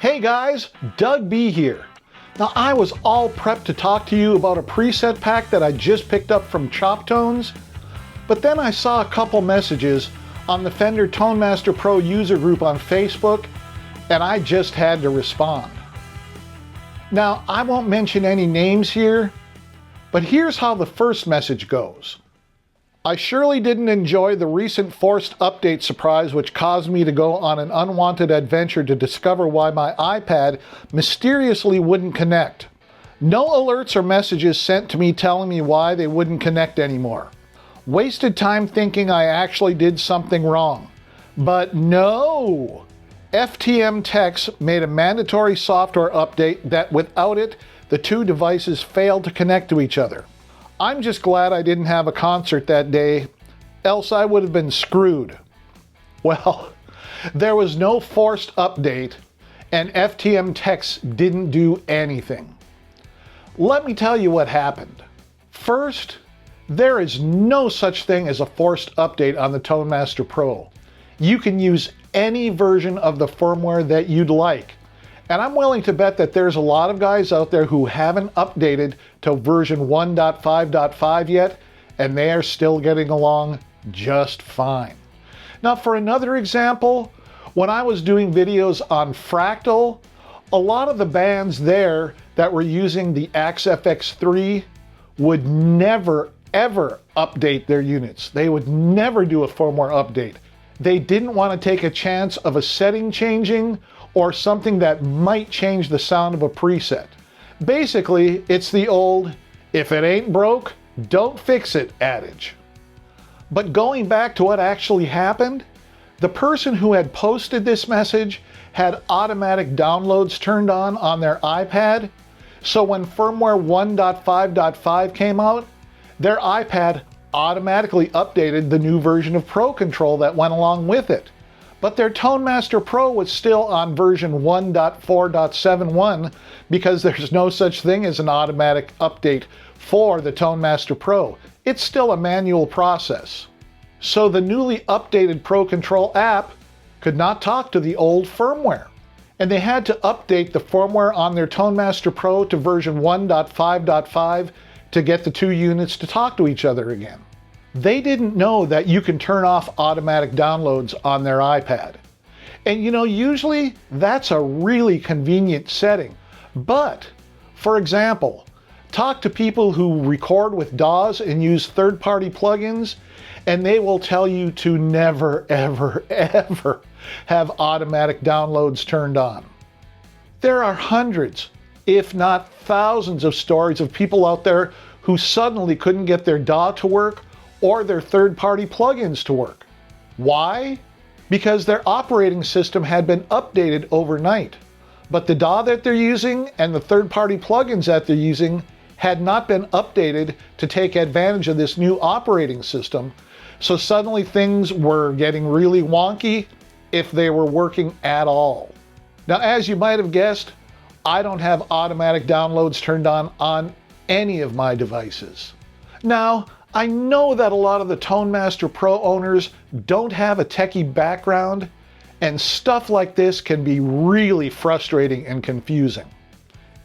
Hey guys, Doug B here. Now I was all prepped to talk to you about a preset pack that I just picked up from Chop Tones, but then I saw a couple messages on the Fender Tone Master Pro user group on Facebook, and I just had to respond. Now I won't mention any names here, but here's how the first message goes. I surely didn't enjoy the recent forced update surprise which caused me to go on an unwanted adventure to discover why my iPad mysteriously wouldn't connect. No alerts or messages sent to me telling me why they wouldn't connect anymore. Wasted time thinking I actually did something wrong. But no! FTM Techs made a mandatory software update that without it, the two devices failed to connect to each other. I'm just glad I didn't have a concert that day, else I would have been screwed. Well, there was no forced update, and FTM Techs didn't do anything. Let me tell you what happened. First, there is no such thing as a forced update on the Tone Master Pro. You can use any version of the firmware that you'd like. And I'm willing to bet that there's a lot of guys out there who haven't updated to version 1.5.5 yet, and they are still getting along just fine. Now for another example, when I was doing videos on Fractal, a lot of the bands there that were using the Axe FX3 would never ever update their units. They would never do a firmware update. They didn't want to take a chance of a setting changing or something that might change the sound of a preset. Basically, it's the old, if it ain't broke, don't fix it adage. But going back to what actually happened, the person who had posted this message had automatic downloads turned on their iPad, so when firmware 1.5.5 came out, their iPad automatically updated the new version of Pro Control that went along with it. But their Tone Master Pro was still on version 1.4.71 because there's no such thing as an automatic update for the Tone Master Pro. It's still a manual process. So the newly updated Pro Control app could not talk to the old firmware. And they had to update the firmware on their Tone Master Pro to version 1.5.5 to get the two units to talk to each other again. They didn't know that you can turn off automatic downloads on their iPad. And you know, usually that's a really convenient setting. But, for example, talk to people who record with DAWs and use third-party plugins, and they will tell you to never, ever, ever have automatic downloads turned on. There are hundreds, if not thousands of stories of people out there who suddenly couldn't get their DAW to work or their third-party plugins to work. Why? Because their operating system had been updated overnight, but the DAW that they're using and the third-party plugins that they're using had not been updated to take advantage of this new operating system, so suddenly things were getting really wonky if they were working at all. Now, as you might have guessed, I don't have automatic downloads turned on any of my devices. Now, I know that a lot of the Tone Master Pro owners don't have a techie background, and stuff like this can be really frustrating and confusing.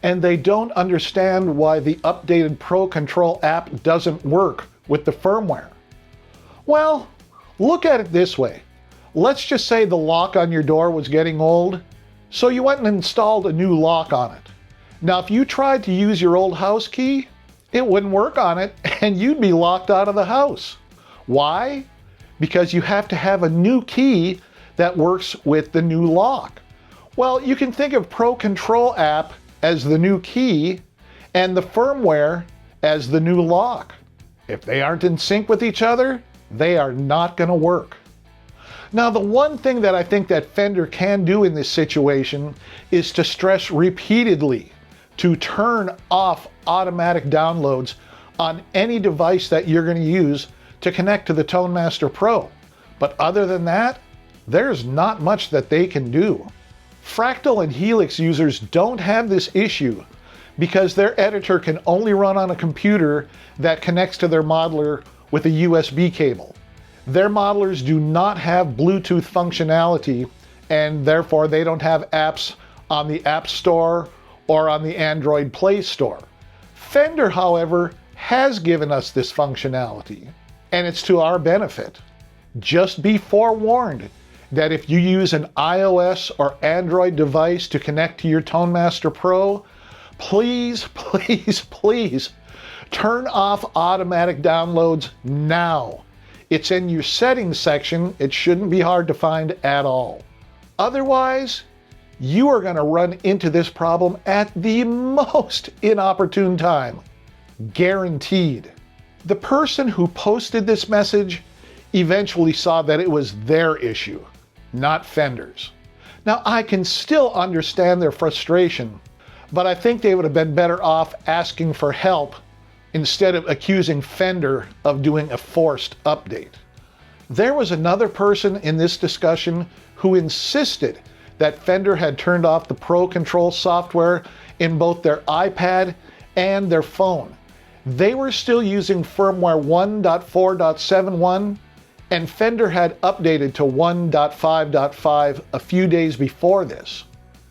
And they don't understand why the updated Pro Control app doesn't work with the firmware. Well, look at it this way. Let's just say the lock on your door was getting old, so you went and installed a new lock on it. Now, if you tried to use your old house key, it wouldn't work on it and you'd be locked out of the house. Why? Because you have to have a new key that works with the new lock. Well, you can think of Pro Control app as the new key and the firmware as the new lock. If they aren't in sync with each other, they are not going to work. Now, the one thing that I think that Fender can do in this situation is to stress repeatedly to turn off automatic downloads on any device that you're going to use to connect to the Tone Master Pro. But other than that, there's not much that they can do. Fractal and Helix users don't have this issue because their editor can only run on a computer that connects to their modeler with a USB cable. Their modelers do not have Bluetooth functionality, and therefore they don't have apps on the App Store or on the Android Play Store. Fender, however, has given us this functionality, and it's to our benefit. Just be forewarned that if you use an iOS or Android device to connect to your Tone Master Pro, please, please, please turn off automatic downloads now. It's in your settings section. It shouldn't be hard to find at all. Otherwise, you are going to run into this problem at the most inopportune time. Guaranteed. The person who posted this message eventually saw that it was their issue, not Fender's. Now, I can still understand their frustration, but I think they would have been better off asking for help instead of accusing Fender of doing a forced update. There was another person in this discussion who insisted that Fender had turned off the Pro Control software in both their iPad and their phone. They were still using firmware 1.4.71, and Fender had updated to 1.5.5 a few days before this.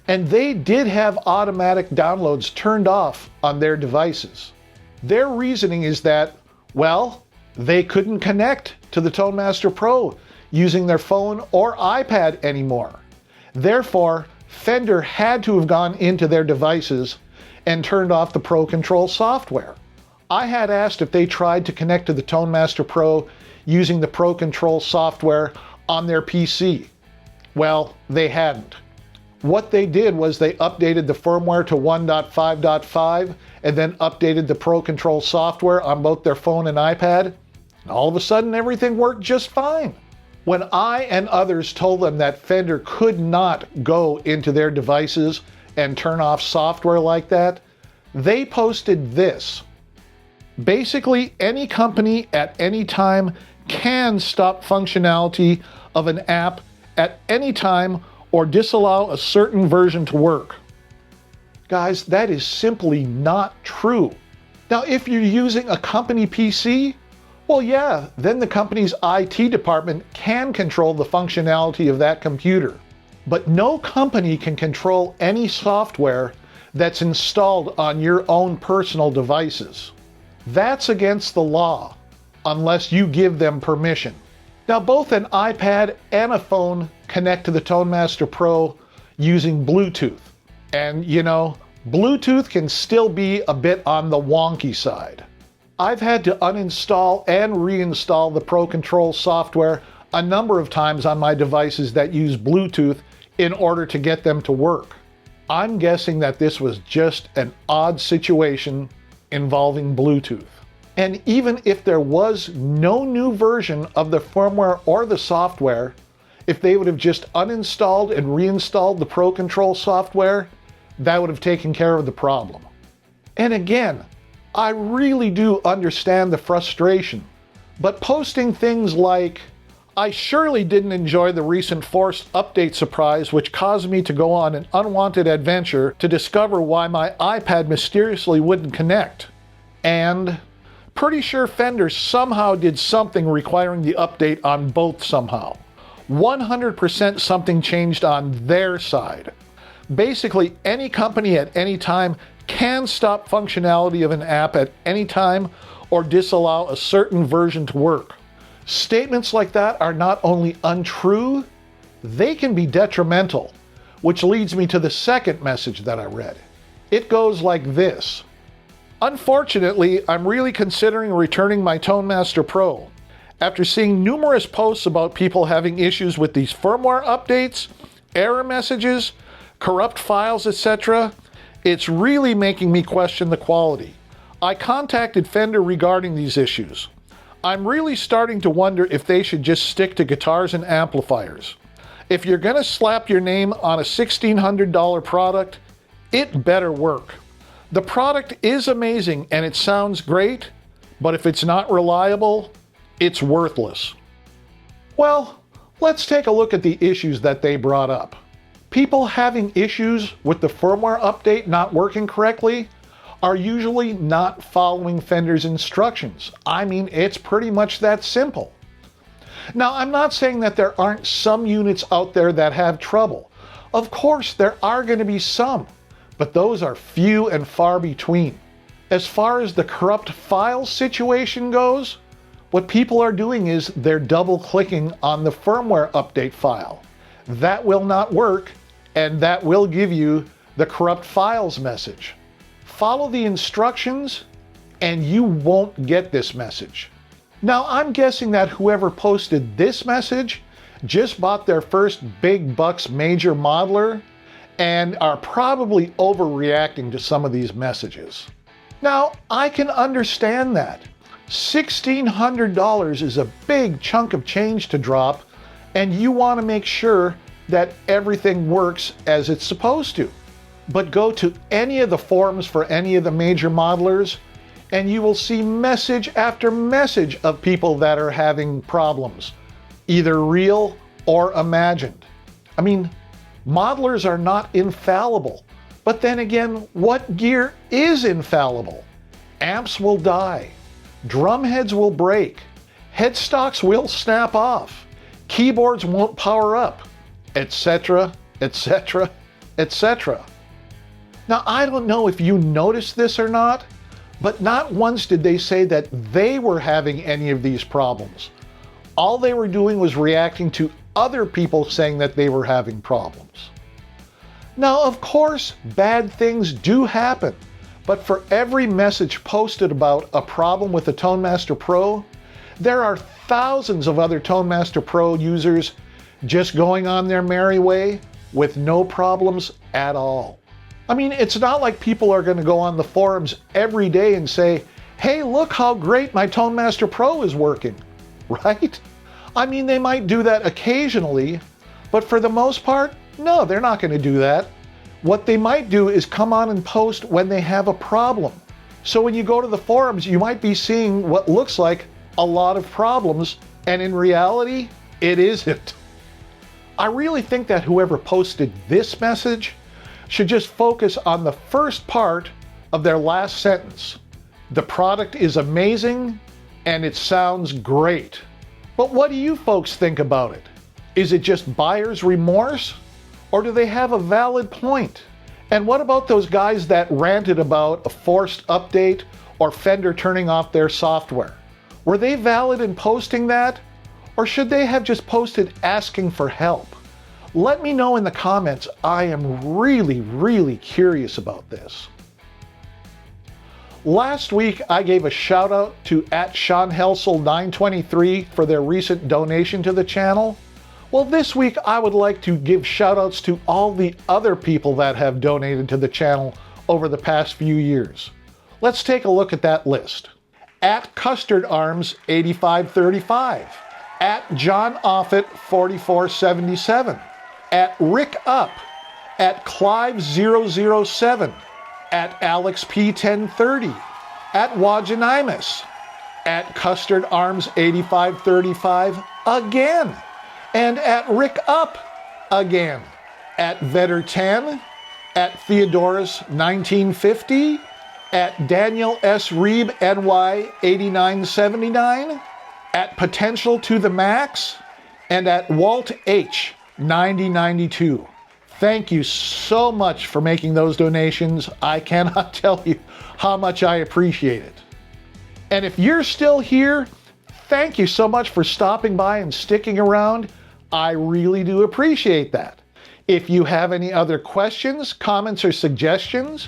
And they did have automatic downloads turned off on their devices. Their reasoning is that, well, they couldn't connect to the Tone Master Pro using their phone or iPad anymore. Therefore, Fender had to have gone into their devices and turned off the Pro Control software. I had asked if they tried to connect to the Tone Master Pro using the Pro Control software on their PC. Well, they hadn't. What they did was they updated the firmware to 1.5.5 and then updated the Pro Control software on both their phone and iPad. And all of a sudden, everything worked just fine. When I and others told them that Fender could not go into their devices and turn off software like that, they posted this. Basically, any company at any time can stop functionality of an app at any time or disallow a certain version to work. Guys, that is simply not true. Now, if you're using a company PC, well, yeah, then the company's IT department can control the functionality of that computer. But no company can control any software that's installed on your own personal devices. That's against the law, unless you give them permission. Now, both an iPad and a phone connect to the Tone Master Pro using Bluetooth. And, you know, Bluetooth can still be a bit on the wonky side. I've had to uninstall and reinstall the Pro Control software a number of times on my devices that use Bluetooth in order to get them to work. I'm guessing that this was just an odd situation involving Bluetooth. And even if there was no new version of the firmware or the software, if they would have just uninstalled and reinstalled the Pro Control software, that would have taken care of the problem. And again, I really do understand the frustration, but posting things like, I surely didn't enjoy the recent forced update surprise which caused me to go on an unwanted adventure to discover why my iPad mysteriously wouldn't connect, and pretty sure Fender somehow did something requiring the update on both somehow. 100% something changed on their side. Basically, any company at any time can stop functionality of an app at any time or disallow a certain version to work. Statements like that are not only untrue, they can be detrimental, which leads me to the second message that I read. It goes like this. Unfortunately, I'm really considering returning my Tone Master Pro. After seeing numerous posts about people having issues with these firmware updates, error messages, corrupt files, etc., it's really making me question the quality. I contacted Fender regarding these issues. I'm really starting to wonder if they should just stick to guitars and amplifiers. If you're going to slap your name on a $1,600 product, it better work. The product is amazing and it sounds great, but if it's not reliable, it's worthless. Well, let's take a look at the issues that they brought up. People having issues with the firmware update not working correctly are usually not following Fender's instructions. I mean, it's pretty much that simple. Now, I'm not saying that there aren't some units out there that have trouble. Of course, there are going to be some, but those are few and far between. As far as the corrupt file situation goes, what people are doing is they're double-clicking on the firmware update file. That will not work, and that will give you the corrupt files message. Follow the instructions, and you won't get this message. Now, I'm guessing that whoever posted this message just bought their first big bucks major modeler and are probably overreacting to some of these messages. Now, I can understand that. $1,600 is a big chunk of change to drop, and you want to make sure that everything works as it's supposed to. But go to any of the forums for any of the major modelers, and you will see message after message of people that are having problems, either real or imagined. I mean, modelers are not infallible. But then again, what gear is infallible? Amps will die. Drum heads will break. Headstocks will snap off. Keyboards won't power up, etc., etc., etc. Now, I don't know if you noticed this or not, but not once did they say that they were having any of these problems. All they were doing was reacting to other people saying that they were having problems. Now, of course, bad things do happen, but for every message posted about a problem with the Tone Master Pro, there are thousands of other Tone Master Pro users just going on their merry way with no problems at all. I mean, it's not like people are going to go on the forums every day and say, hey, look how great my Tone Master Pro is working, right? I mean, they might do that occasionally, but for the most part, no, they're not going to do that. What they might do is come on and post when they have a problem. So when you go to the forums, you might be seeing what looks like a lot of problems, and in reality, it isn't. I really think that whoever posted this message should just focus on the first part of their last sentence. The product is amazing and it sounds great. But what do you folks think about it? Is it just buyer's remorse? Or do they have a valid point? And what about those guys that ranted about a forced update or Fender turning off their software? Were they valid in posting that? Or should they have just posted asking for help? Let me know in the comments. I am really curious about this. Last week, I gave a shout out to @SeanHelsel923 for their recent donation to the channel. Well, this week I would like to give shout outs to all the other people that have donated to the channel over the past few years. Let's take a look at that list. @CustardArms8535, @JohnOffit4477, @RickUp, @Clive007, @AlexP1030, @Wajanimus, @CustardArms8535 again, and @RickUp again, @Vetter10, @Theodorus1950, @Daniel S. Reeb NY8979, @Potential to the Max, and @Walt H9092. Thank you so much for making those donations. I cannot tell you how much I appreciate it. And if you're still here, thank you so much for stopping by and sticking around. I really do appreciate that. If you have any other questions, comments, or suggestions,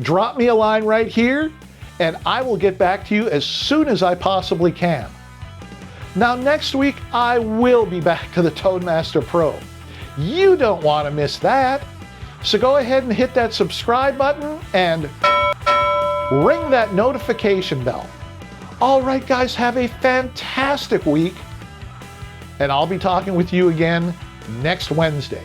drop me a line right here, and I will get back to you as soon as I possibly can. Now, next week, I will be back to the Tone Master Pro. You don't want to miss that. So go ahead and hit that subscribe button and ring that notification bell. All right, guys, have a fantastic week. And I'll be talking with you again next Wednesday.